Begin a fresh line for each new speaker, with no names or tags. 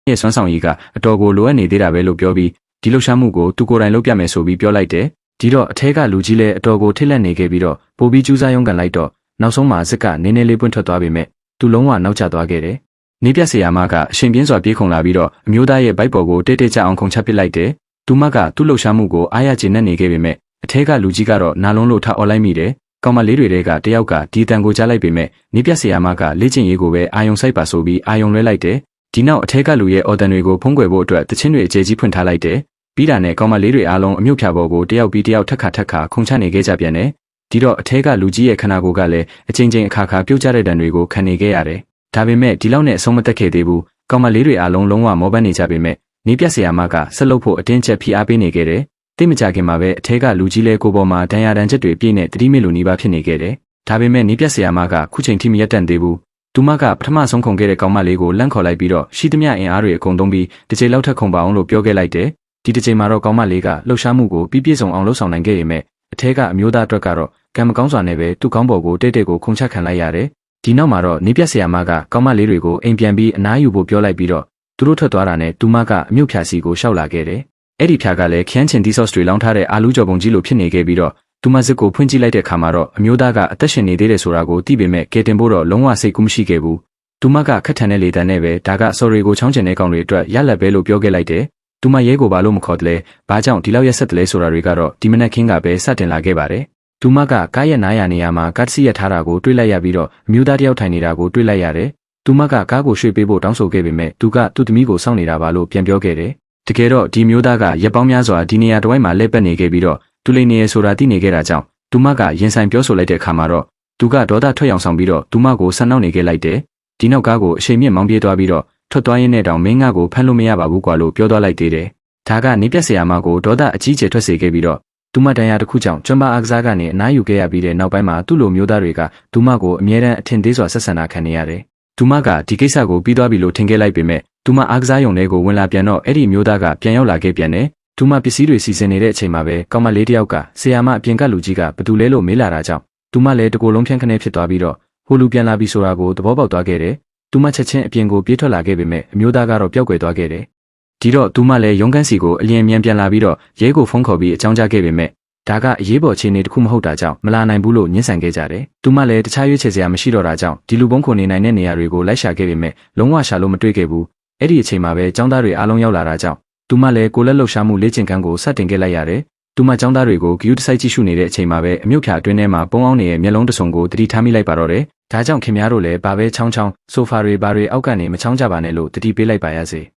ရဲ့စွမ်းဆောင်ရည်ကအတော်ကိုလိုအပ်နေသေးတာပဲလို့ပြောပြီးဒီလှုပ်ရှားမှုကိုသူကိုယ်တိုင်လုပ်ပြမယ်ဆိုပြီးပြောလိုက်တယ်ဒီတော့အထက်ကလူကြီးလည်းအတော်ကိုထိတ်လန့်နေခဲ့ပြီးတော့ပိုပြီးကျူးစားရုံးကန်လိုက်တော့နောက်ဆုံးမှာစစ်ကနည်းနည်းလေးပွင့်ထွက်သွားပေမဲ့သူလုံးဝနောက်ကျသွားခဲ့တယ်နေပြဆရာမကအရှင်ပြင်းစွာပြေးခုန်လာပြီးတော့အမျိုးသားရဲ့ဘိုက်ပေါ်ကိုတိတ်တိတ်ကြအောင်ခုန်ချပစ်လိုက်တယ်သူမကသူ့လှုပ်ရှားမှုကိုအားရကျေနပ်နေခဲ့ပေမဲ့အထက်ကလူကြီးကတော့နာလုံးလို့ထအော်လိုက်မိတယ်ကောင်မလေးတွေကတယောက်ကဒီတန်ကိုကြားလိုက်ပေမဲ့နေပြဆရာမကလေ့ကျင့်ရေးကိုပဲအာယုံစိုက်ပါဆိုပြီးအာယုံလွဲလိုက်တယ်ဒီနောက်အထက်ကလူရဲ့အော်တန်တွေကိုဖုံးကွယ်ဖို့အတွက်တချင်းတွေအကျယ်ကြီးဖွင့်ထားလိုက်တယ်ပြီးတာနဲ့ကောင်မလေးတွေအားလုံးအမြုပ်ဖြာပေါ်ကိုတယောက်ပြီးတယောက်ထက်ခါခုန်ချနေခဲ့ကြပြန်တယ်ဒီတော့အထက်ကလူကြီးရဲ့ခန္ဓာကိုယ်ကလည်းအချိန်ချင်းအခါပြုတ်ကျတဲ့တံတွေကိုခံနေခဲ့ရတယ်ဒါပေမဲ့ဒီလောက်နဲ့အဆုံးမသက်ခဲ့သေးဘူးကောင်မလေးတွေအားလုံးလုံးဝမောပန်းနေကြပေမဲ့နေပြဆရာမကဆက်လုပ်ဖို့အတင်းချက်ဖိအားပေးနေခဲ့တယ်တိတ်မကြခင်မှာပဲအထက်ကလူကြီးလဲကိုပေါ်မှာဒဏ်ရာဒဏ်ချက်တွေပြည့်နေတတိမိလိုနီးပါးဖြစ်နေခဲ့တယ်ဒါပေမဲ့နေပြဆရာမကခုချိန်ထိမရက်တန့်သေးဘူးသူမကပထမဆုံးခုန်ခဲ့တဲ့ကောင်မလေးကိုလန့်ခေါ်လိုက်ပြီးတော့ရှိသမျှအင်အားတွေအကုန်သုံးပြီးတစ်ချိန်လောက်ထပ်ခုန်ပါအောင်လို့ပြောခဲ့လိုက်တယ်ဒီတစ်ချိန်မှာတော့ကောင်မလေးကလှုပ်ရှားမှုကိုပြည့်စုံအောင်လှုပ်ဆောင်နိုင်ခဲ့ပေမဲ့အထက်ကအမျိုးသားအတွက်ကတော့ကံမကောင်းစွာနဲ့ပဲသူ့ကောင်းပေါ်ကိုတိတ်တိတ်ကိုခုန်ချခံလိုက်ရတယ်ဒီနောက်မှာတော့နေပြဆရာမကကောင်မလေးတွေကိုအိမ်ပြန်ပြီးအနားယူဖို့ပြောလိုက်ပြီးတော့သူတို့ထွက်သွားတာနဲ့သူမကအမြုပ်ဖြာစီကိုရှောက်လာခဲ့တယ်အဲ့ဒီဖြာကလည်းခရမ်းချင်ဒီဆော့စ်တွေလောင်းထားတဲ့အာလူးကြော်ပုံကြီးလိုဖြစ်နေခဲ့ပြီးတော့သူမစစ်ကိုဖွင့်ကြည့်လိုက်တဲ့အခါမှာတော့အမျိုးသားကအသက်ရှင်နေသေးတယ်ဆိုတာကိုသိပေမဲ့ကဲတင်ဖို့တော့လုံးဝစိတ်ကူးမရှိခဲ့ဘူးသူမကခက်ထန်တဲ့လေတံနဲ့ပဲဒါကဆော်ရီကိုချောင်းကျင်တဲ့ကောင်တွေအတွက်ရလက်ပဲလို့ပြောခဲ့လိုက်တယ်သူမရဲကိုဘာလို့မခေါ်တလဲဘာကြောင့်ဒီလောက်ရက်ဆက်တလဲဆိုတာတွေကတော့ဒီမနက်ခင်းကပဲစတင်လာခဲ့ပါတယ်သူမကကားရဲ့နားရနေရာမှာကားတစ်စီးရထားတာကိုတွေးလိုက်ရပြီးတော့အမျိုးသားတယောက်ထိုင်နေတာကိုတွေးလိုက်ရတယ်သူမကကားကိုရွှေ့ပေးဖို့တောင်းဆိုခဲ့ပေမဲ့သူကသူ့သမီးကိုစောင့်နေတာပါလို့ပြန်ပြောခဲ့တယ်တကယ်တော့ဒီမျိုးသားကရက်ပေါင်းများစွာဒီနေရာတစ်ဝိုက်မှာလဲပတ်နေခဲ့ပြီးတော့သူလိန်နေရဆိုတာသိနေခဲ့တာကြောင့်သူမကရင်ဆိုင်ပြောဆိုလိုက်တဲ့အခါမှာတော့သူကဒေါသထွက်ရောင်ဆောင်ပြီးတော့သူမကိုဆန်နှောက်နေခဲ့လိုက်တယ်ဒီနောက်ကားကိုအချိန်မြင့်မောင်းပြေးသွားပြီးတော့ထွက်သွားရင်းနဲ့တောင်မင်းငါကိုဖမ်းလို့မရပါဘူးကွာလို့ပြောသွားလိုက်သေးတယ်ဒါကနေပြက်ဆရာမကိုဒေါသအကြီးကျယ်ထွက်စေခဲ့ပြီးတော့သူမတန်ရာတစ်ခုကြောင့်ကျွမ်းပါအားကစားကနေအနားယူခဲ့ရပြီးတဲ့နောက်ပိုင်းမှာသူ့လိုမျိုးသားတွေကသူမကိုအမြဲတမ်းအထင်သေးစွာဆက်ဆံတာခံနေရတယ်သူမကဒီကိစ္စကိုပြီးသွားပြီလို့ထင်ခဲ့လိုက်ပေမဲ့သူမအားကစားရုံထဲကိုဝင်လာပြန်တော့အဲ့ဒီမျိုးသားကပြန်ရောက်လာခဲ့ပြန်တယ်သူမပစ္စည်းတွေစီစဉ်နေတဲ့အချိန်မှာပဲကောင်မလေးတစ်ယောက်ကဆရာမအပြင်ကလူကြီးကဘသူလဲလို့မေးလာတာကြောင့်သူမလည်းတကိုယ်လုံးဖြန့်ခနဲဖြစ်သွားပြီးတော့ဟိုလူပြန်လာပြီဆိုတာကိုသဘောပေါက်သွားခဲ့တယ်သူမချက်ချင်းအပြင်ကိုပြေးထွက်လာခဲ့ပေမဲ့အမျိုးသားကတော့ပျောက်ကွယ်သွားခဲ့တယ်ဒီတော့သူမလည်းရုံးခန်းစီကိုအလျင်မြန်ပြန်လာပြီးတော့ရဲကိုဖုန်းခေါ်ပြီးအကြောင်းကြားခဲ့ပေမဲ့ဒါကအရေးပေါ်အခြေအနေတစ်ခုမဟုတ်တာကြောင့်မလာနိုင်ဘူးလို့ညှဉ်းဆန်ခဲ့ကြတယ်သူမလည်းတခြားရွေးချယ်စရာမရှိတော့တာကြောင့်ဒီလူပုံခုန်နေနိုင်တဲ့နေရာတွေကိုလိုက်ရှာခဲ့ပေမဲ့လုံးဝရှာလို့မတွေ့ခဲ့ဘူးအဲ့ဒီအချိန်မှာပဲចောင်းသားတွေအားလုံးရောက်လာတာကြောင့်သူမလည်းကိုလက်လှုပ်ရှားမှုလေ့ကျင့်ခန်းကိုစတင်ခဲ့လိုက်ရတယ်သူမចောင်းသားတွေကိုဂယူးတစိုက်ကြည့်ရှုနေတဲ့အချိန်မှာပဲအမြုပ်ဖြာအတွင်းထဲမှာပုံအောင်နေတဲ့မျက်လုံးတစ်စုံကိုတတိထားမိလိုက်ပါတော့တယ်ဒါကြောင့်ခင်ဗျားတို့လည်းဘာပဲချောင်းဆိုဖာတွေဘာတွေအောက်ကနေမချောင်းကြပါနဲ့လို့တတိပေးလိုက်ပါရစေ